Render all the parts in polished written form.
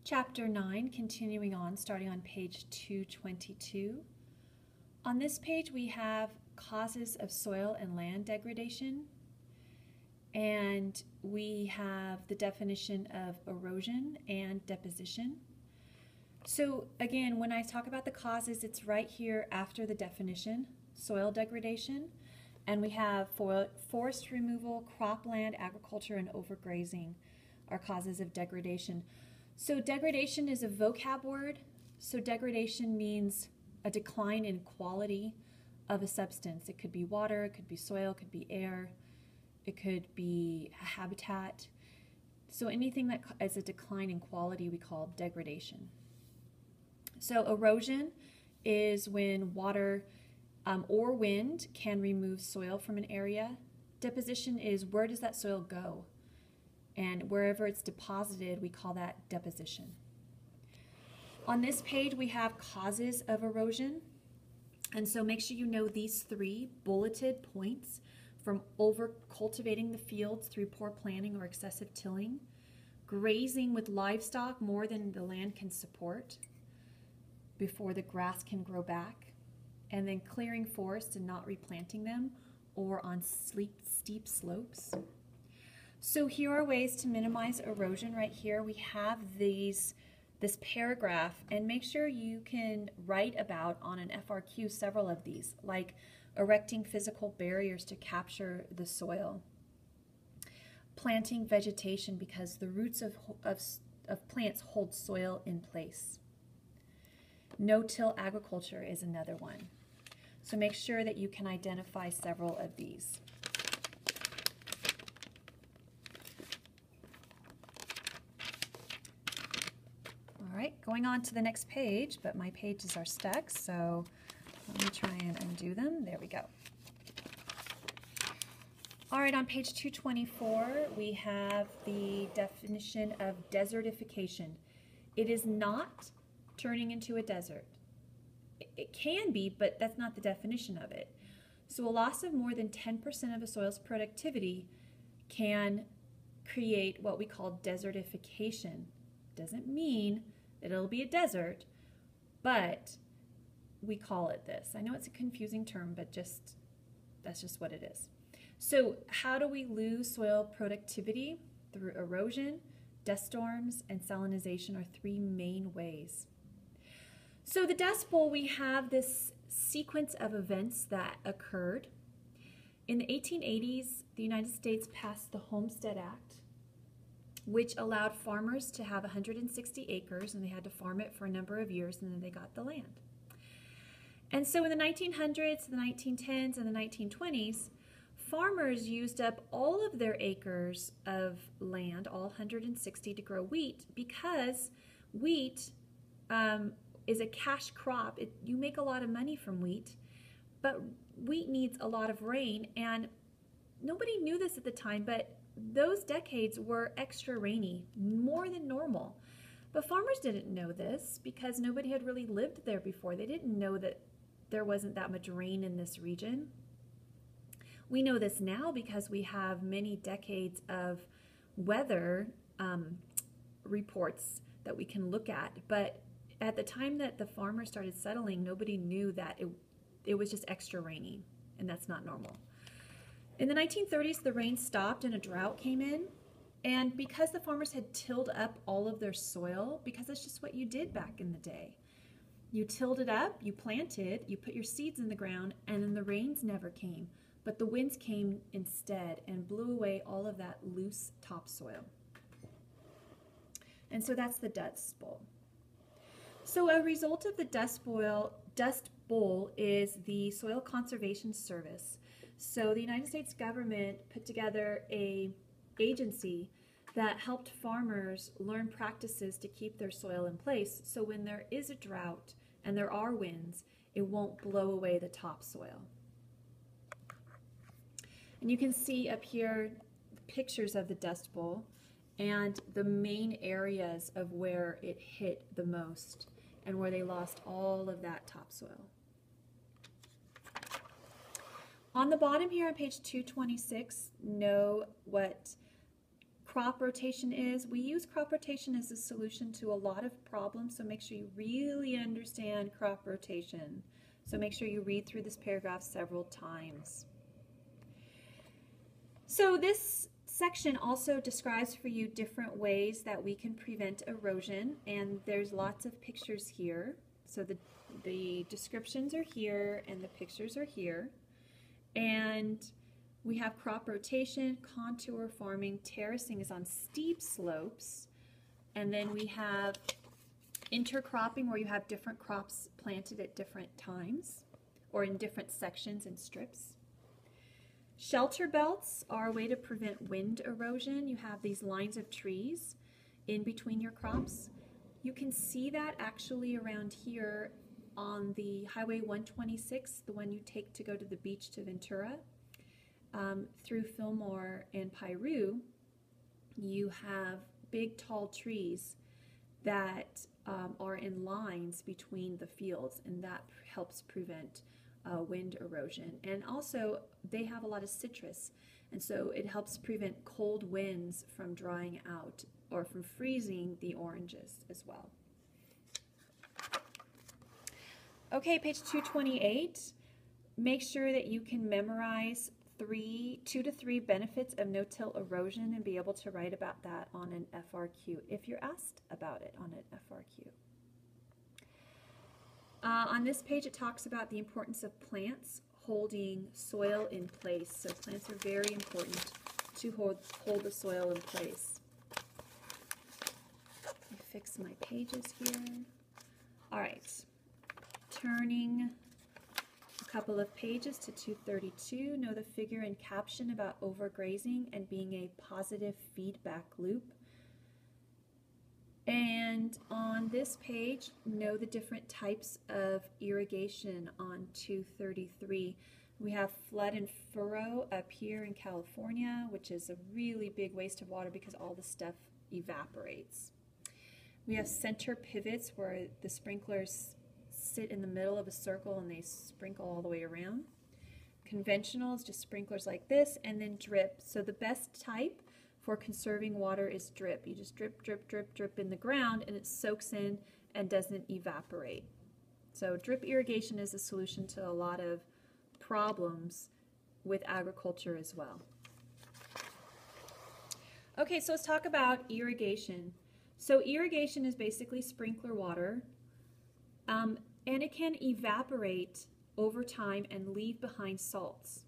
Chapter 9, continuing on, starting on page 222. On this page we have causes of soil and land degradation, and we have the definition of erosion and deposition. So again, when I talk about the causes, it's right here after the definition, soil degradation, and we have forest removal, cropland, agriculture, and overgrazing are causes of degradation. So degradation is a vocab word. So degradation means a decline in quality of a substance. It could be water, it could be soil, it could be air, it could be a habitat. So anything that is a decline in quality we call degradation. So erosion is when water or wind can remove soil from an area. Deposition is where does that soil go? And wherever it's deposited, we call that deposition. On this page, we have causes of erosion. And so make sure you know these three bulleted points: from over cultivating the fields through poor planning or excessive tilling, grazing with livestock more than the land can support before the grass can grow back, and then clearing forests and not replanting them, or on steep slopes. So here are ways to minimize erosion. Right here we have this paragraph, and make sure you can write about on an FRQ several of these, like erecting physical barriers to capture the soil, planting vegetation because the roots of plants hold soil in place. No-till agriculture is another one. So make sure that you can identify several of these. All right, going on to the next page, but my pages are stuck, so let me try and undo them. There we go. All right, on page 224, we have the definition of desertification. It is not turning into a desert. It can be, but that's not the definition of it. So a loss of more than 10% of a soil's productivity can create what we call desertification. Doesn't mean that it'll be a desert, but we call it this. I know it's a confusing term, but that's just what it is. So how do we lose soil productivity? Through erosion, dust storms, and salinization are three main ways. So the Dust Bowl, we have this sequence of events that occurred. In the 1880s, the United States passed the Homestead Act, which allowed farmers to have 160 acres, and they had to farm it for a number of years, and then they got the land. And so in the 1900s, the 1910s, and the 1920s, farmers used up all of their acres of land, all 160, to grow wheat, because wheat is a cash crop. You make a lot of money from wheat, but wheat needs a lot of rain, and nobody knew this at the time, but those decades were extra rainy, more than normal. But farmers didn't know this because nobody had really lived there before. They didn't know that there wasn't that much rain in this region. We know this now because we have many decades of weather reports that we can look at. But at the time that the farmers started settling, nobody knew that it was just extra rainy, and that's not normal. In the 1930s, the rain stopped and a drought came in. And because the farmers had tilled up all of their soil, because that's just what you did back in the day. You tilled it up, you planted, you put your seeds in the ground, and then the rains never came. But the winds came instead and blew away all of that loose topsoil. And so that's the Dust Bowl. So a result of the Dust Bowl is the Soil Conservation Service. So the United States government put together an agency that helped farmers learn practices to keep their soil in place, so when there is a drought and there are winds, it won't blow away the topsoil. And you can see up here pictures of the Dust Bowl and the main areas of where it hit the most and where they lost all of that topsoil. On the bottom here on page 226, know what crop rotation is. We use crop rotation as a solution to a lot of problems, so make sure you really understand crop rotation. So make sure you read through this paragraph several times. So this section also describes for you different ways that we can prevent erosion, and there's lots of pictures here. So the descriptions are here and the pictures are here. And we have crop rotation, contour farming, terracing is on steep slopes, and then we have intercropping where you have different crops planted at different times or in different sections and strips. Shelter belts are a way to prevent wind erosion. You have these lines of trees in between your crops. You can see that actually around here on the Highway 126, the one you take to go to the beach to Ventura. Through Fillmore and Piru, you have big tall trees that are in lines between the fields, and that helps prevent wind erosion. And also they have a lot of citrus, and so it helps prevent cold winds from drying out or from freezing the oranges as well. Okay, page 228. Make sure that you can memorize 2 to 3 benefits of no-till erosion and be able to write about that on an FRQ if you're asked about it on an FRQ. On this page it talks about the importance of plants holding soil in place. So plants are very important to hold the soil in place. Let me fix my pages here. All right, turning a couple of pages to 232. Know the figure and caption about overgrazing and being a positive feedback loop. And on this page, know the different types of irrigation on 233. We have flood and furrow up here in California, which is a really big waste of water because all the stuff evaporates. We have center pivots where the sprinklers sit in the middle of a circle and they sprinkle all the way around. Conventional is just sprinklers like this, and then drip. So the best type for conserving water is drip. You just drip, drip, drip, drip in the ground and it soaks in and doesn't evaporate. So drip irrigation is a solution to a lot of problems with agriculture as well. Okay, so let's talk about irrigation. So irrigation is basically sprinkler water, and it can evaporate over time and leave behind salts.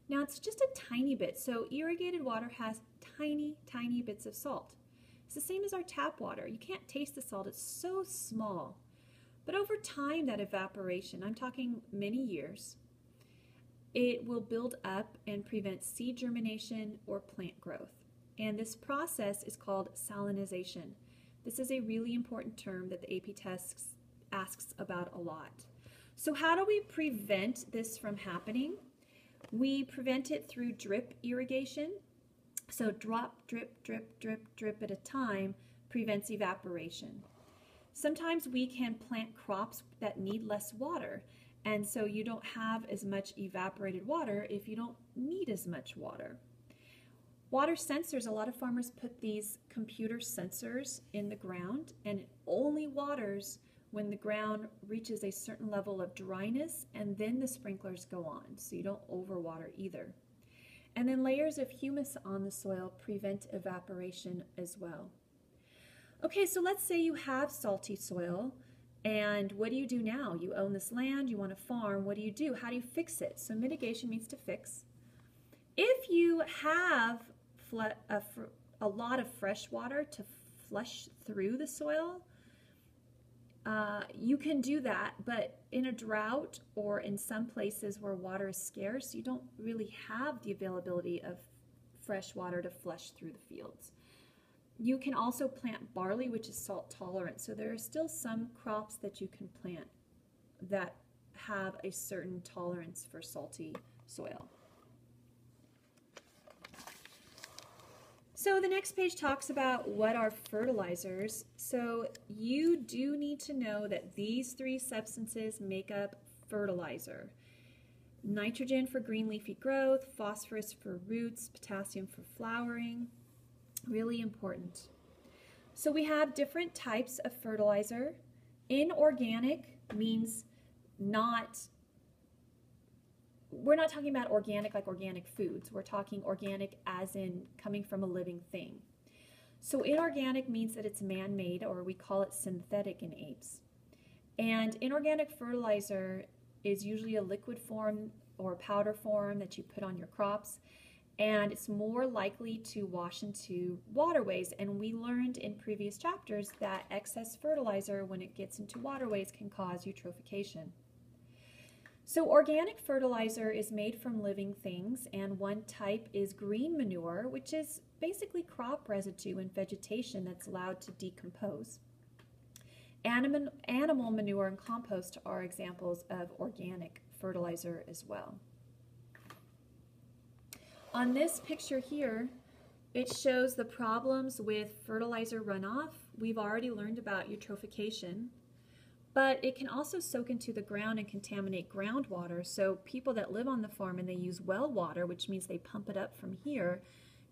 Now it's just a tiny bit, so irrigated water has tiny, tiny bits of salt. It's the same as our tap water. You can't taste the salt, it's so small. But over time, that evaporation, I'm talking many years, it will build up and prevent seed germination or plant growth. And this process is called salinization. This is a really important term that the AP test asks about a lot. So how do we prevent this from happening? We prevent it through drip irrigation. So drop, drip, drip, drip, drip at a time prevents evaporation. Sometimes we can plant crops that need less water, and so you don't have as much evaporated water if you don't need as much water. Water sensors, a lot of farmers put these computer sensors in the ground, and it only waters when the ground reaches a certain level of dryness, and then the sprinklers go on, so you don't overwater either. And then layers of humus on the soil prevent evaporation as well. Okay, so let's say you have salty soil, and what do you do now? You own this land, you want to farm, what do you do? How do you fix it? So mitigation means to fix. If you have a lot of fresh water to flush through the soil, you can do that, but in a drought or in some places where water is scarce, you don't really have the availability of fresh water to flush through the fields. You can also plant barley, which is salt tolerant. So there are still some crops that you can plant that have a certain tolerance for salty soil. So the next page talks about what are fertilizers. So you do need to know that these 3 substances make up fertilizer. Nitrogen for green leafy growth, phosphorus for roots, potassium for flowering. Really important. So we have different types of fertilizer. Inorganic means we're not talking about organic like organic foods. We're talking organic as in coming from a living thing. So inorganic means that it's man-made, or we call it synthetic in apes. And inorganic fertilizer is usually a liquid form or powder form that you put on your crops, and it's more likely to wash into waterways. And we learned in previous chapters that excess fertilizer, when it gets into waterways, can cause eutrophication. So organic fertilizer is made from living things, and one type is green manure, which is basically crop residue and vegetation that's allowed to decompose. Animal manure and compost are examples of organic fertilizer as well. On this picture here, it shows the problems with fertilizer runoff. We've already learned about eutrophication, but it can also soak into the ground and contaminate groundwater. So people that live on the farm and they use well water, which means they pump it up from here,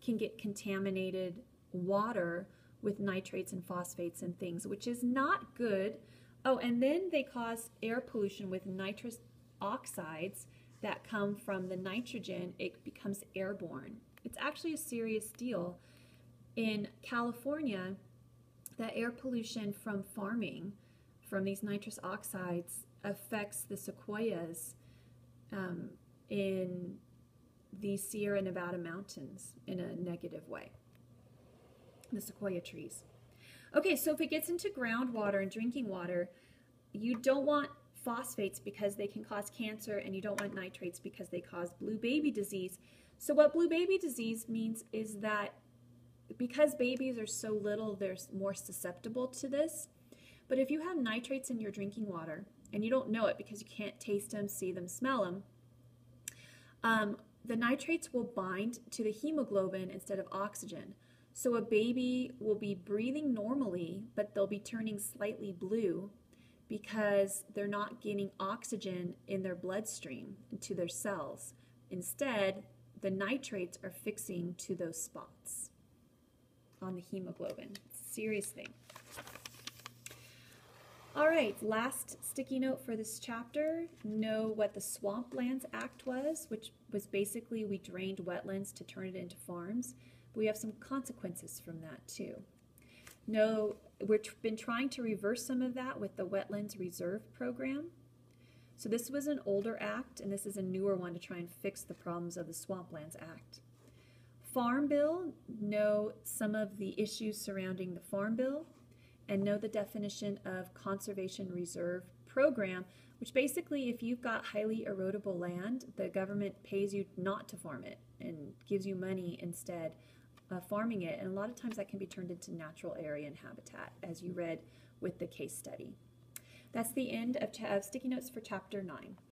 can get contaminated water with nitrates and phosphates and things, which is not good. Oh, and then they cause air pollution with nitrous oxides that come from the nitrogen. It becomes airborne. It's actually a serious deal. In California, the air pollution from farming, from these nitrous oxides, affects the sequoias in the Sierra Nevada mountains in a negative way, the sequoia trees. Okay, so if it gets into groundwater and drinking water, you don't want phosphates because they can cause cancer, and you don't want nitrates because they cause blue baby disease. So what blue baby disease means is that because babies are so little, they're more susceptible to this. But if you have nitrates in your drinking water and you don't know it because you can't taste them, see them, smell them, the nitrates will bind to the hemoglobin instead of oxygen. So a baby will be breathing normally, but they'll be turning slightly blue because they're not getting oxygen in their bloodstream into their cells. Instead, the nitrates are fixing to those spots on the hemoglobin. It's a serious thing. All right, last sticky note for this chapter. Know what the Swamplands Act was, which was basically we drained wetlands to turn it into farms. But we have some consequences from that too. Know we've been trying to reverse some of that with the Wetlands Reserve Program. So this was an older act, and this is a newer one to try and fix the problems of the Swamplands Act. Farm Bill, know some of the issues surrounding the Farm Bill, and know the definition of Conservation Reserve Program, which basically, if you've got highly erodible land, the government pays you not to farm it and gives you money instead of farming it. And a lot of times that can be turned into natural area and habitat, as you read with the case study. That's the end of Sticky Notes for Chapter 9.